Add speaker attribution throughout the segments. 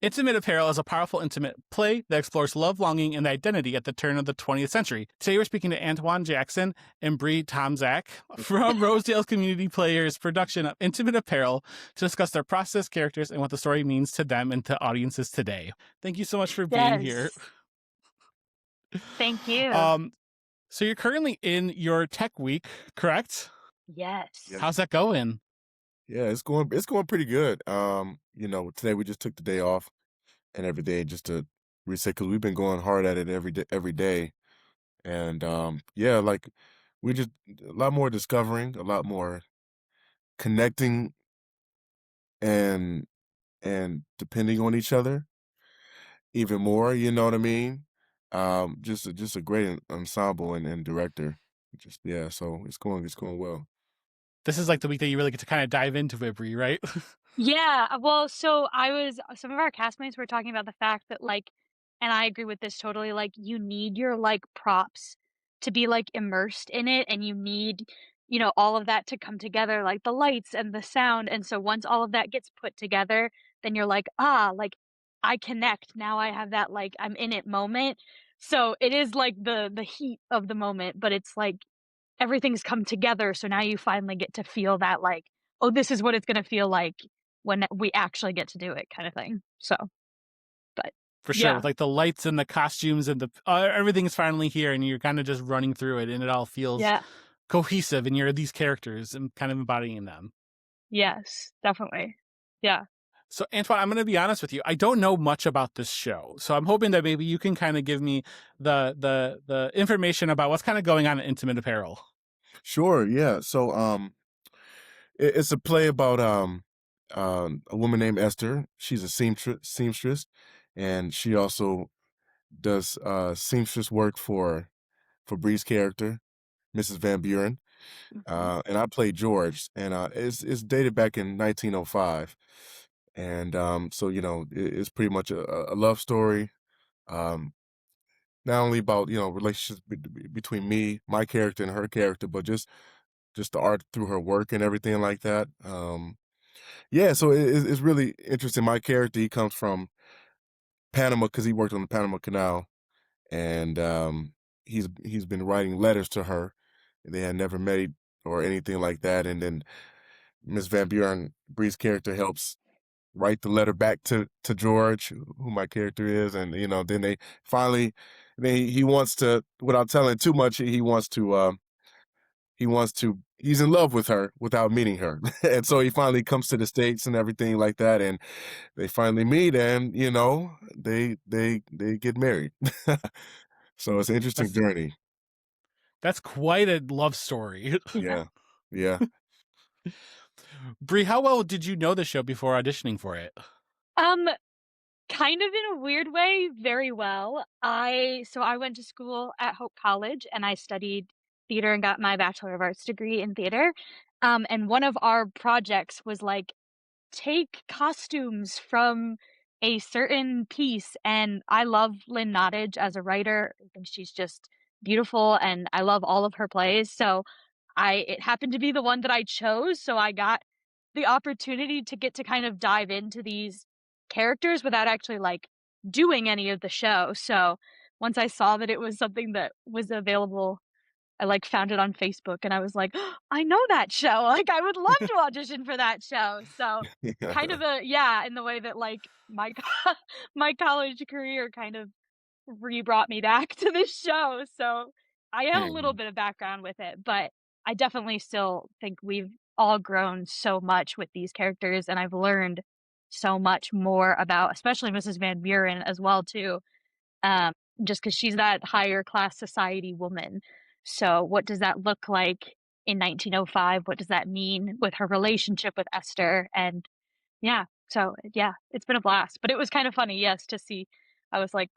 Speaker 1: Intimate Apparel is a powerful intimate play that explores love, longing, and identity at the turn of the 20th century. Today we're speaking to Antoine Jackson and Bri Tomczak from Rosedale Community Players production of Intimate Apparel to discuss their process, characters, and what the story means to them and to audiences today. Thank you so much for being here.
Speaker 2: Thank you.
Speaker 1: So you're currently in your tech week, correct?
Speaker 2: Yes.
Speaker 1: How's that going?
Speaker 3: Yeah, it's going pretty good. Today we just took the day off and every day just to reset because we've been going hard at it every day. And like we just a lot more discovering, a lot more connecting and depending on each other even more, you know what I mean? Just a great ensemble and director. So it's going well.
Speaker 1: This is like the week that you really get to kind of dive into it, Bri, right?
Speaker 2: Yeah. Well, so some of our castmates were talking about the fact that and I agree with this totally, you need your props to be immersed in it, and you need, all of that to come together, like the lights and the sound. And so once all of that gets put together, then you're I connect. Now I have that I'm in it moment. So it is the heat of the moment, but it's everything's come together, so now you finally get to feel that oh, this is what it's going to feel like when we actually get to do it, kind of thing. So, but
Speaker 1: for sure, with the lights and the costumes and the everything's finally here, and you're kind of just running through it, and it all feels cohesive, and you're these characters and kind of embodying them.
Speaker 2: Yes, definitely. Yeah.
Speaker 1: So, Antoine, I'm going to be honest with you. I don't know much about this show, so I'm hoping that maybe you can kind of give me the information about what's kind of going on in Intimate Apparel.
Speaker 3: Sure. Yeah. So, it's a play about a woman named Esther. She's a seamstress, and she also does seamstress work for Bri's character, Mrs. Van Buren. And I played George, and it's dated back in 1905. And it's pretty much a love story. Not only about relationships between me, my character, and her character, but just the art through her work and everything like that. So it's really interesting. My character, he comes from Panama because he worked on the Panama Canal, and he's been writing letters to her. They had never met or anything like that, and then Miss Van Buren, Bri's character, helps write the letter back to George, who my character is, and then they finally, he wants to, without telling too much, he's in love with her without meeting her. And so he finally comes to the States and everything like that, and they finally meet, and they get married. So it's an interesting journey.
Speaker 1: That's quite a love story.
Speaker 3: Yeah.
Speaker 1: Bri, how well did you know the show before auditioning for it?
Speaker 2: Kind of in a weird way, very well. I went to school at Hope College, and I studied theater and got my Bachelor of Arts degree in theater. And one of our projects was take costumes from a certain piece, and I love Lynn Nottage as a writer. I think she's just beautiful, and I love all of her plays. So it happened to be the one that I chose, so I got the opportunity to get to kind of dive into these characters without actually doing any of the show. So once I saw that it was something that was available, I found it on Facebook, and I was like, oh, I know that show. I would love to audition for that show. So kind of in the way that my college career kind of brought me back to this show. So I have a little bit of background with it, but I definitely still think we've all grown so much with these characters, and I've learned so much more about, especially Mrs. Van Buren as well too, just because she's that higher class society woman. So what does that look like in 1905? What does that mean with her relationship with Esther? And it's been a blast, but it was kind of funny, yes, to see. I was like,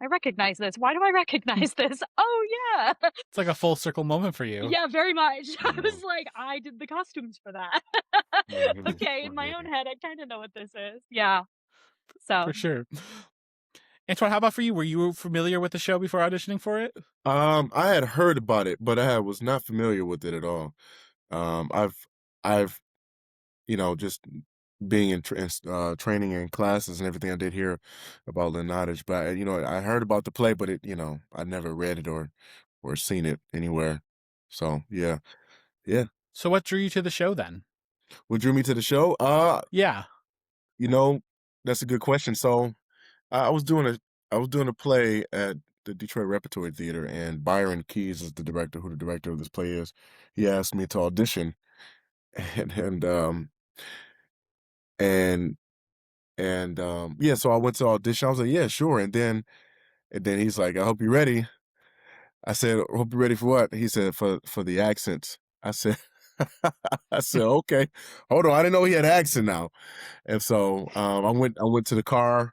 Speaker 2: I recognize this. Why do I recognize this? Oh, yeah.
Speaker 1: It's like a full circle moment for you.
Speaker 2: Yeah, very much. I was like, I did the costumes for that. Okay, in my own head, I kind of know what this is. Yeah. So
Speaker 1: for sure. Antoine, how about for you? Were you familiar with the show before auditioning for it?
Speaker 3: I had heard about it, but I was not familiar with it at all. I've just being in training and classes and everything, I did hear about Lynn Nottage, but I heard about the play, but I never read it or seen it anywhere. So yeah, yeah.
Speaker 1: So what drew you to the show then?
Speaker 3: What drew me to the show?
Speaker 1: Yeah.
Speaker 3: You know, that's a good question. So I was doing a play at the Detroit Repertory Theater, and Byron Keys is the director, who the director of this play is. He asked me to audition, and and yeah, so I went to audition. I was like, yeah, sure. And then he's like, I hope you're ready. I said, I hope you're ready for what? He said, for the accents. I said, I said, okay, hold on. I didn't know he had an accent now. And so I went to the car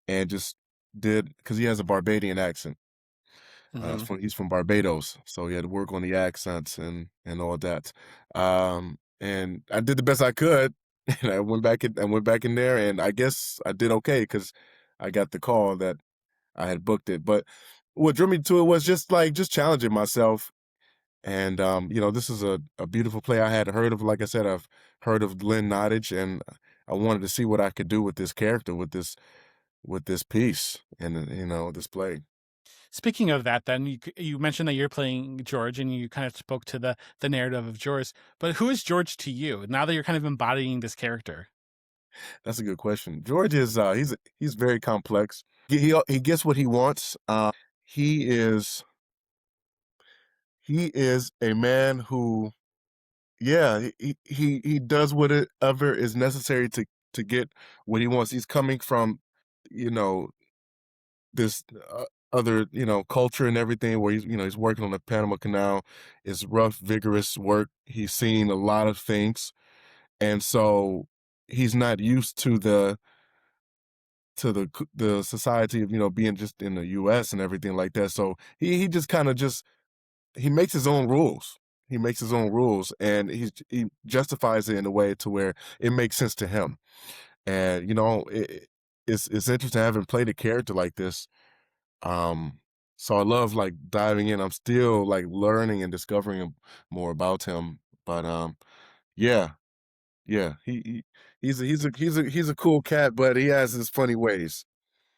Speaker 3: and just did, because he has a Barbadian accent.
Speaker 1: Mhm.
Speaker 3: He's from Barbados, so he had to work on the accents and all that. And I did the best I could, and I went back in there, and I guess I did okay because I got the call that I had booked it. But what drew me to it was just challenging myself. And this is a beautiful play I had heard of. Like I said, I've heard of Lynn Nottage, and I wanted to see what I could do with this character, with this piece, and this play.
Speaker 1: Speaking of that, then you mentioned that you're playing George, and you kind of spoke to the narrative of George. But who is George to you now that you're kind of embodying this character?
Speaker 3: That's a good question. George is he's very complex. He gets what he wants. He is he is a man who, yeah, he does whatever is necessary to get what he wants. He's coming from, you know, this other, culture and everything, where he's working on the Panama Canal. It's rough, vigorous work. He's seen a lot of things, and so he's not used to the society of being just in the U.S. and everything like that. So he just kind of just he makes his own rules. He makes his own rules, and he justifies it in a way to where it makes sense to him. And it's interesting having played a character like this. Um, so I love like diving in. I'm still like learning and discovering more about him. But yeah, yeah, he's a cool cat, but he has his funny ways.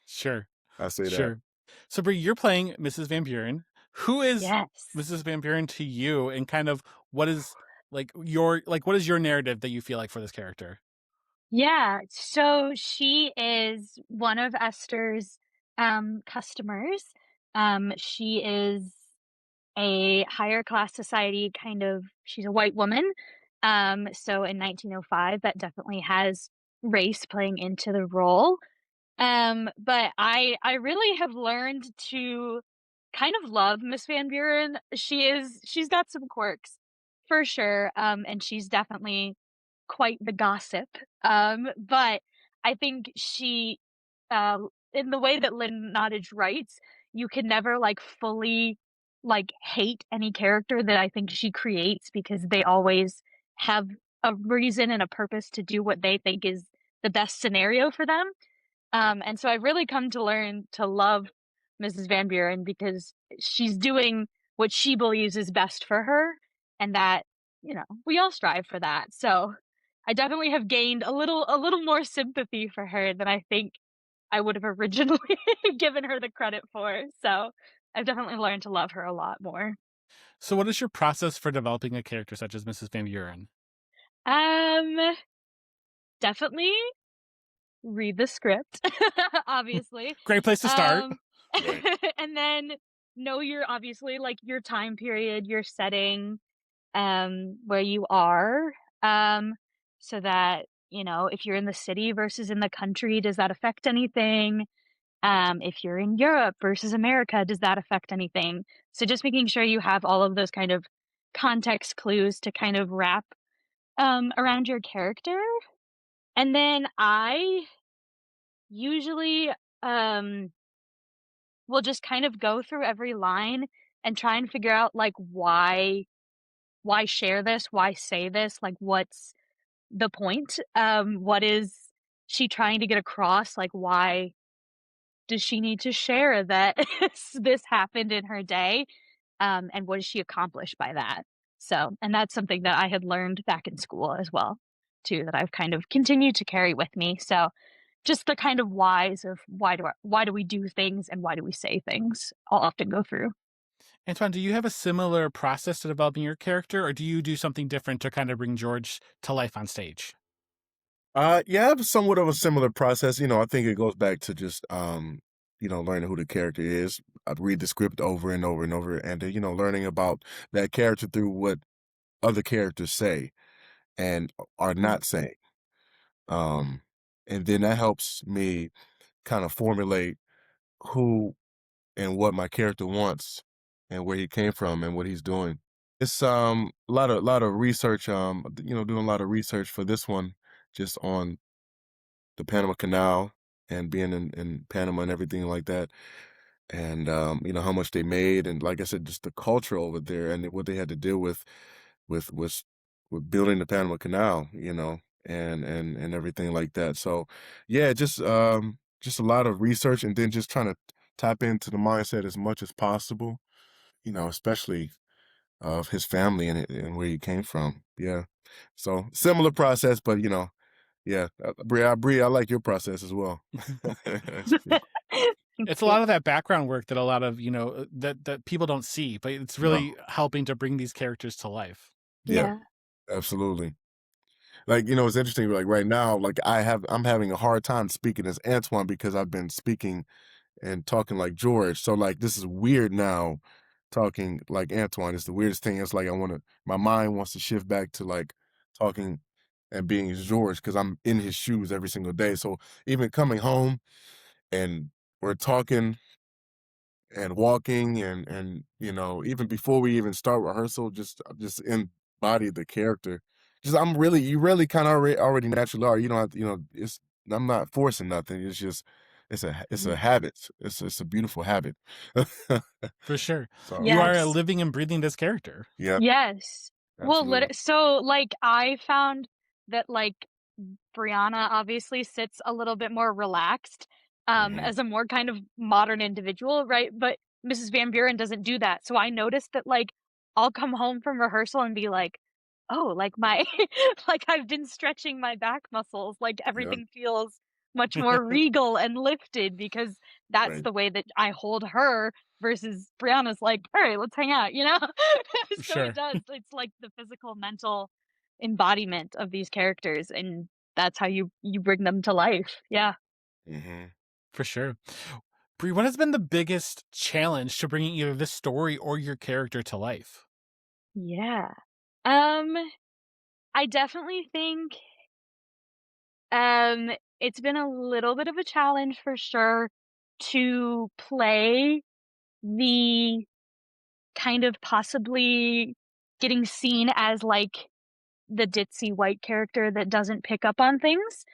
Speaker 1: Sure,
Speaker 3: I say that.
Speaker 1: sure. So, Brie, you're playing Mrs. Van Buren. Who is
Speaker 2: Yes.
Speaker 1: Mrs. Van Buren to you, and kind of what is what is your narrative that you feel like for this character?
Speaker 2: Yeah, so she is one of Esther's customers. She is a higher class society kind of, she's a white woman. So in 1905 that definitely has race playing into the role. But I really have learned to kind of love Miss Van Buren. She's got some quirks for sure. And she's definitely quite the gossip. But I think she, uh, in the way that Lynn Nottage writes, you can never like fully like hate any character that I think she creates, because they always have a reason and a purpose to do what they think is the best scenario for them. And so I've really come to learn to love Mrs. Van Buren because she's doing what she believes is best for her, and that, we all strive for that. So I definitely have gained a little more sympathy for her than I think I would have originally given her the credit for. So I've definitely learned to love her a lot more.
Speaker 1: So, what is your process for developing a character such as Mrs. Van Buren?
Speaker 2: Um, Definitely read the script, obviously.
Speaker 1: Great place to start.
Speaker 2: Um,
Speaker 3: Right.
Speaker 2: and then know your, obviously, like, your time period, your setting, where you are, so that, if you're in the city versus in the country, does that affect anything? If you're in Europe versus America, does that affect anything? So just making sure you have all of those kind of context clues to kind of wrap, around your character. And then I usually, um will just kind of go through every line and try and figure out, like, why share this? Why say this? Like, what's the point? What is she trying to get across? Like, why does she need to share that this happened in her day? And what does she accomplish by that? So, and that's something that I had learned back in school as well. too that I've kind of continued to carry with me. So just the kind of whys of why do we do things and why do we say things, I'll often go through.
Speaker 1: Antoine, do you have a similar process to developing your character, or do you do something different to kind of bring George to life on stage?
Speaker 3: Yeah, I have somewhat of a similar process. I think it goes back to just learning who the character is. I'd read the script over and over and over, and learning about that character through what other characters say and are
Speaker 2: Mm.
Speaker 3: not saying. Um, and then that helps me kind of formulate who and what my character wants and where he came from and what he's doing. It's a lot of research, doing a lot of research for this one just on the Panama Canal and being in Panama and everything like that. And how much they made, and like I said, just the culture over there and what they had to deal with with with building the Panama Canal, and everything like that. So yeah, just a lot of research, and then just trying to tap into the mindset as much as possible, especially of his family and where he came from. Yeah. So similar process, but yeah, Bri, I like your process as well. Yeah.
Speaker 2: Thank
Speaker 1: It's a
Speaker 2: you.
Speaker 1: lot of that background work that a lot of, that people don't see, but it's
Speaker 3: No.
Speaker 1: really helping to bring these characters to life.
Speaker 3: Yeah,
Speaker 2: Yeah.
Speaker 3: absolutely. Like, it's interesting, like right now, like I'm having a hard time speaking as Antoine because I've been speaking and talking like George. So like this is weird now talking like Antoine. It's the weirdest thing. It's like my mind wants to shift back to like talking and being as George because I'm in his shoes every single day. So even coming home and we're talking and walking and even before we even start rehearsal, just embody the character. Just you really kind of already naturally are. You don't have to, it's I'm not forcing nothing. It's just it's a
Speaker 2: Mhm.
Speaker 3: habit. It's a beautiful habit.
Speaker 1: For sure.
Speaker 3: So
Speaker 1: You are
Speaker 2: Yes.
Speaker 1: living and breathing this character.
Speaker 3: yeah,
Speaker 2: Yes. Well,
Speaker 3: absolutely.
Speaker 2: so, like, I found that, like, Brianna obviously sits a little bit more relaxed,
Speaker 3: Hmm.
Speaker 2: as a more kind of modern individual, right? But Mrs. Van Buren doesn't do that. So I noticed that, like, I'll come home from rehearsal and be like, "Oh, like, my like, I've been stretching my back muscles, like,
Speaker 3: Yeah,
Speaker 2: everything feels much more regal and lifted because that's
Speaker 3: right.
Speaker 2: the way that I hold her versus Brianna's like, "Alright, let's hang out," you know? So it
Speaker 1: Sure.
Speaker 2: does. It's like the physical, mental embodiment of these characters, and that's how you bring them to life. Yeah.
Speaker 3: Hmm.
Speaker 1: For sure. Brie, what has been the biggest challenge to bringing either this story or your character to life?
Speaker 2: Yeah. Um, I definitely think, um, it's been a little bit of a challenge for sure to play the kind of possibly getting seen as, like, the ditzy white character that doesn't pick up on things.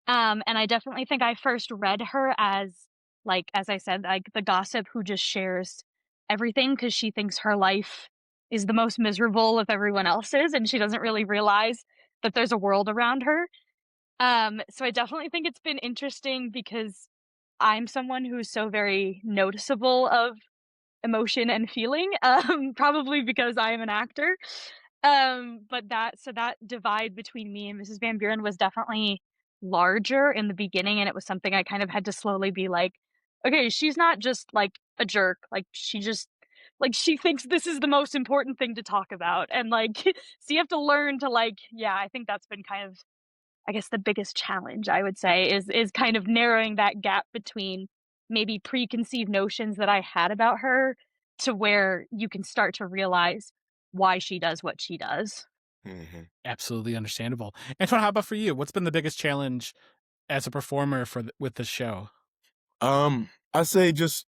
Speaker 2: And I definitely think I first read her as, like, as I said, like the gossip who just shares everything because she thinks her life is the most miserable of everyone else's, and she doesn't really realize that there's a world around her. So I definitely think it's been interesting because I'm someone who's so very noticeable of emotion and feeling, probably because I am an actor. But that divide between me and Mrs. Van Buren was definitely larger in the beginning, and it was something I kind of had to slowly be like, "Okay, she's not just, like, a jerk, like, she just like, she thinks this is the most important thing to talk about," and, like, so you have to learn to, like yeah, I think that's been kind of, I guess, the biggest challenge, I would say, is kind of narrowing that gap between maybe preconceived notions that I had about her to where you can start to realize why she does what she does.
Speaker 3: Hmm.
Speaker 1: Absolutely understandable. Antoine, how about for you? What's been the biggest challenge as a performer with the show?
Speaker 3: I say just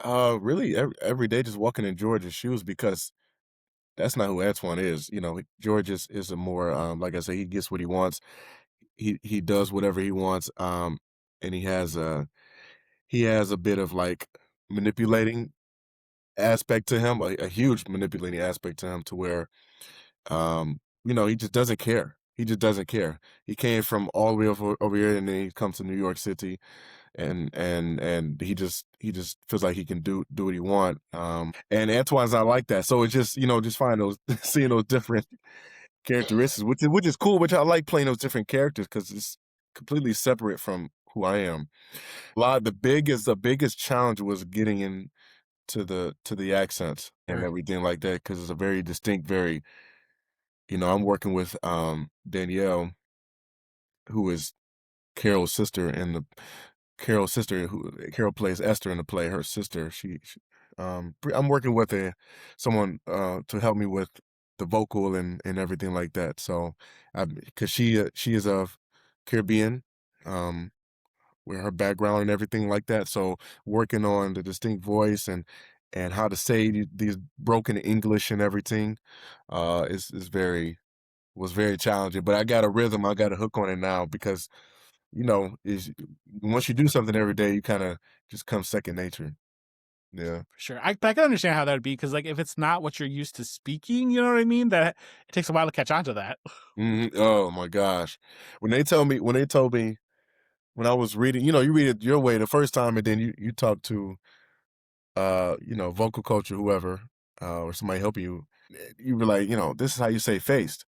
Speaker 3: really every day just walking in George's shoes because that's not who Antoine is. George is a more like I say, he gets what he wants. He does whatever he wants. And he has a bit of like manipulating aspect to him, a huge manipulating aspect to him, to where he just doesn't care. He just doesn't care. He came from all the way over here, and then he comes to New York City, and he just feels like he can do what he want. And Antoine's not like that. So it's just just find those seeing those different characteristics, which is cool. Which I like playing those different characters because it's completely separate from who I am. The biggest challenge was getting in to the accents and
Speaker 1: Sure.
Speaker 3: everything like that because it's a very distinct, very I'm working with Danielle, who is Carol's sister in the Carol's sister who Carol plays Esther in the play. Her sister, I'm working with someone to help me with the vocal and everything like that. So, because she is of Caribbean, um, with her background and everything like that. So, working on the distinct voice and how to say these broken English and everything, is was very challenging. But I got a rhythm, I got a hook on it now because is once you do something every day, you kind of just come second nature. Yeah.
Speaker 1: For sure. I can understand how that would be because, like, if it's not what you're used to speaking, you know what I mean? That it takes a while to catch on to that.
Speaker 3: Oh my gosh. When they told me when I was reading, you read it your way the first time and then you talk to vocal coach or whoever, or somebody helping you, you were like, this is how you say faced.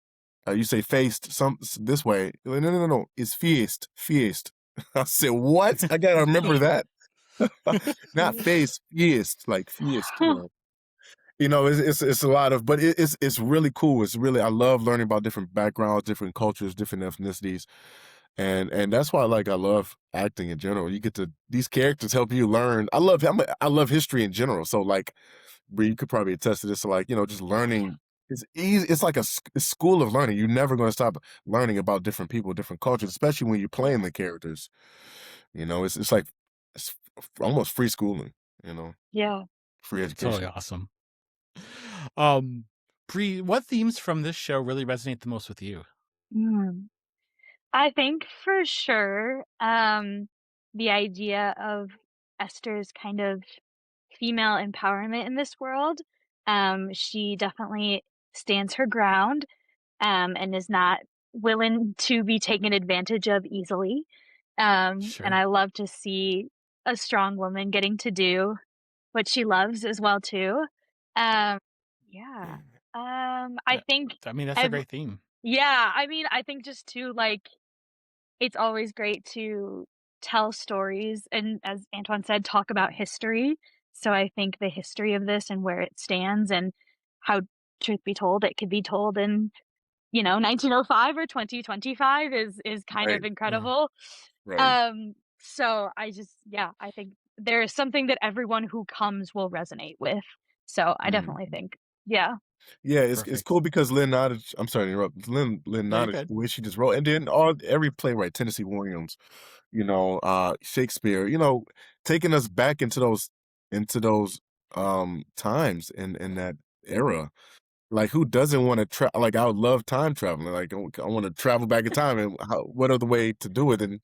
Speaker 3: You say faced this way. You're like, no. It's feast. I said, what? I gotta remember that. Not face, feast, like feast. It's a lot of, but it's really cool. I love learning about different backgrounds, different cultures, different ethnicities, and that's why I love acting in general. You get to these characters help you learn. I love history in general. So like, Bri, you could probably attest to this. So like, just learning. It's easy. It's like a school of learning. You're never going to stop learning about different people, different cultures, especially when you're playing the characters. It's like it's almost free schooling.
Speaker 2: Yeah.
Speaker 3: Free
Speaker 1: Totally
Speaker 3: education.
Speaker 1: awesome. Bri, what themes from this show really resonate the most with you?
Speaker 2: Mm. I think for sure, the idea of Esther's kind of female empowerment in this world. She definitely stands her ground, and is not willing to be taken advantage of easily. And
Speaker 1: Sure.
Speaker 2: I love to see a strong woman getting to do what she loves as well too. Um, yeah. I
Speaker 1: Yeah.
Speaker 2: think
Speaker 1: I mean, that's a
Speaker 2: ev
Speaker 1: great theme.
Speaker 2: yeah, I mean, I think just too, like, it's always great to tell stories and, as Antoine said, talk about history. So I think the history of this and where it stands and how, truth be told, it could be told in, 1905 or 2025 is kind
Speaker 3: Right.
Speaker 2: of incredible.
Speaker 3: Right.
Speaker 2: So I think there is something that everyone who comes will resonate with. So I definitely
Speaker 3: Mhm.
Speaker 2: think, yeah.
Speaker 3: Yeah, it's
Speaker 1: Perfect.
Speaker 3: cool because Lynn Nottage. I'm sorry to interrupt. Lynn
Speaker 1: No, you're
Speaker 3: Nottage,
Speaker 1: good.
Speaker 3: the way she just wrote, and then every playwright, Tennessee Williams, Shakespeare, taking us back into those times in that era. Like, who doesn't want to like, I would love time traveling. Like, I want to travel back in time, and what other way to do it than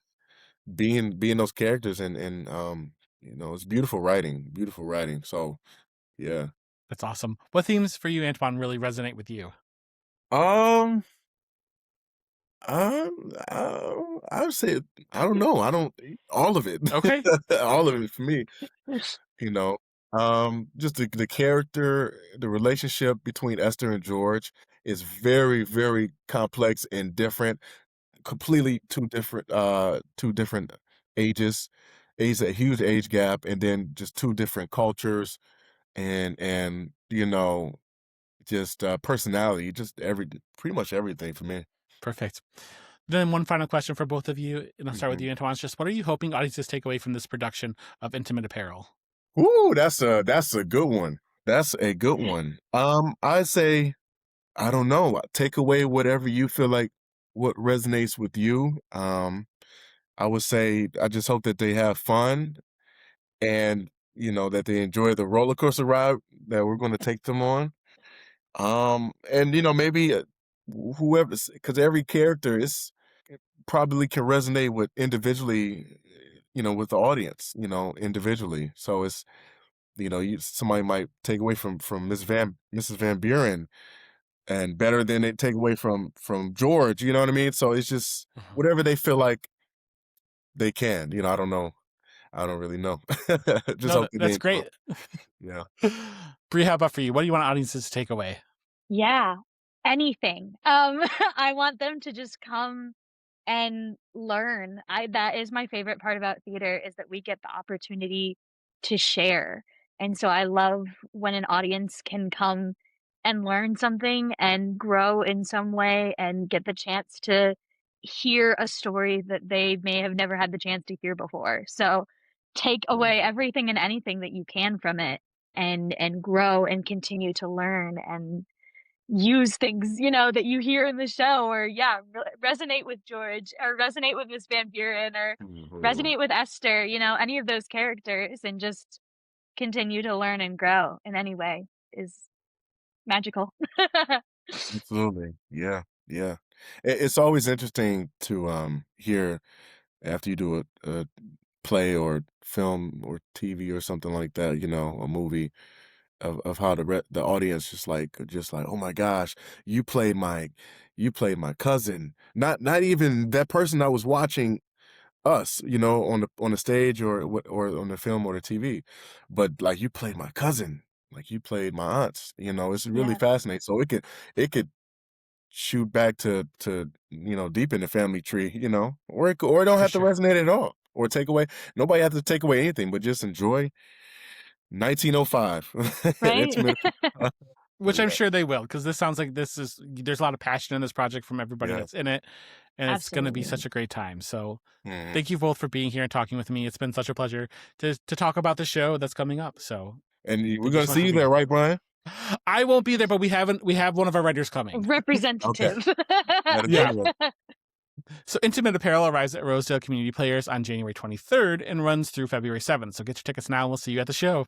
Speaker 3: being those characters and it's beautiful writing, beautiful writing. So yeah.
Speaker 1: That's awesome. What themes for you, Antoine, really resonate with you?
Speaker 3: Um. I would say I don't know. I don't all of it,
Speaker 1: Okay.
Speaker 3: all of it for me. You know, just the character, the relationship between Esther and George is very, very complex and different. Completely two different ages. A huge age gap, and then just two different cultures, and just personality, just pretty much everything for me.
Speaker 1: Perfect. Then one final question for both of you, and I'll start with
Speaker 3: Mhm.
Speaker 1: you, Antoine. It's just what are you hoping audiences take away from this production of Intimate Apparel?
Speaker 3: Ooh, that's a good one. That's a good one. I say, I don't know. Take away whatever you feel like what resonates with you. I would say I just hope that they have fun and that they enjoy the roller coaster ride that we're going to take them on. And maybe whoever, because every character is probably can resonate with individually, with the audience, individually. So it's somebody might take away from Mrs. Van Buren and better than they take away from George, you know what I mean? So it's just
Speaker 1: Mhm.
Speaker 3: whatever they feel like they can, I don't know. I don't really know. Just
Speaker 1: No,
Speaker 3: hope that they
Speaker 1: that's
Speaker 3: enjoy.
Speaker 1: great.
Speaker 3: Yeah.
Speaker 1: Bri, how about for you? What do you want audiences to take away?
Speaker 2: Yeah. anything. I want them to just come and learn. That is my favorite part about theater, is that we get the opportunity to share. And so I love when an audience can come and learn something and grow in some way and get the chance to hear a story that they may have never had the chance to hear before. So take away everything and anything that you can from it, and grow and continue to learn and use things, that you hear in the show, or resonate with George, or resonate with Miss Van Buren, or
Speaker 3: Mhm.
Speaker 2: resonate with Esther, any of those characters, and just continue to learn and grow in any way is magical.
Speaker 3: Absolutely. Yeah. Yeah. It's always interesting to hear after you do a play or film or TV or something like that, a movie of how the audience just like, oh my gosh, you played my cousin. Not even that person that was watching us, on the stage or on the film or the TV, but like you played my cousin, like you played my aunts. It's really
Speaker 2: Yeah,
Speaker 3: fascinating. So it could shoot back to deep in the family tree, or it don't
Speaker 1: For
Speaker 3: have to
Speaker 1: sure.
Speaker 3: resonate at all or take away. Nobody has to take away anything, but just enjoy 1905.
Speaker 2: right.
Speaker 3: Intimate.
Speaker 1: Which I'm
Speaker 3: Yeah,
Speaker 1: sure they will, because this sounds like there's a lot of passion in this project from everybody
Speaker 3: yeah.
Speaker 1: that's in it, and it's going to be
Speaker 2: Absolutely.
Speaker 1: such a great time. So
Speaker 3: Mhm.
Speaker 1: thank you both for being here and talking with me. It's been such a pleasure to talk about the show that's coming up. So
Speaker 3: And we're
Speaker 1: thank you
Speaker 3: gonna
Speaker 1: so much
Speaker 3: see
Speaker 1: for
Speaker 3: you
Speaker 1: being
Speaker 3: there,
Speaker 1: here.
Speaker 3: right, Brian?
Speaker 1: I won't be there, but we have one of our writers coming.
Speaker 3: Okay,
Speaker 2: Representative.
Speaker 3: that is
Speaker 1: Yeah.
Speaker 3: good.
Speaker 1: So Intimate Apparel arrives at Rosedale Community Players on January 23rd and runs through February 7th. So get your tickets now. We'll see you at the show.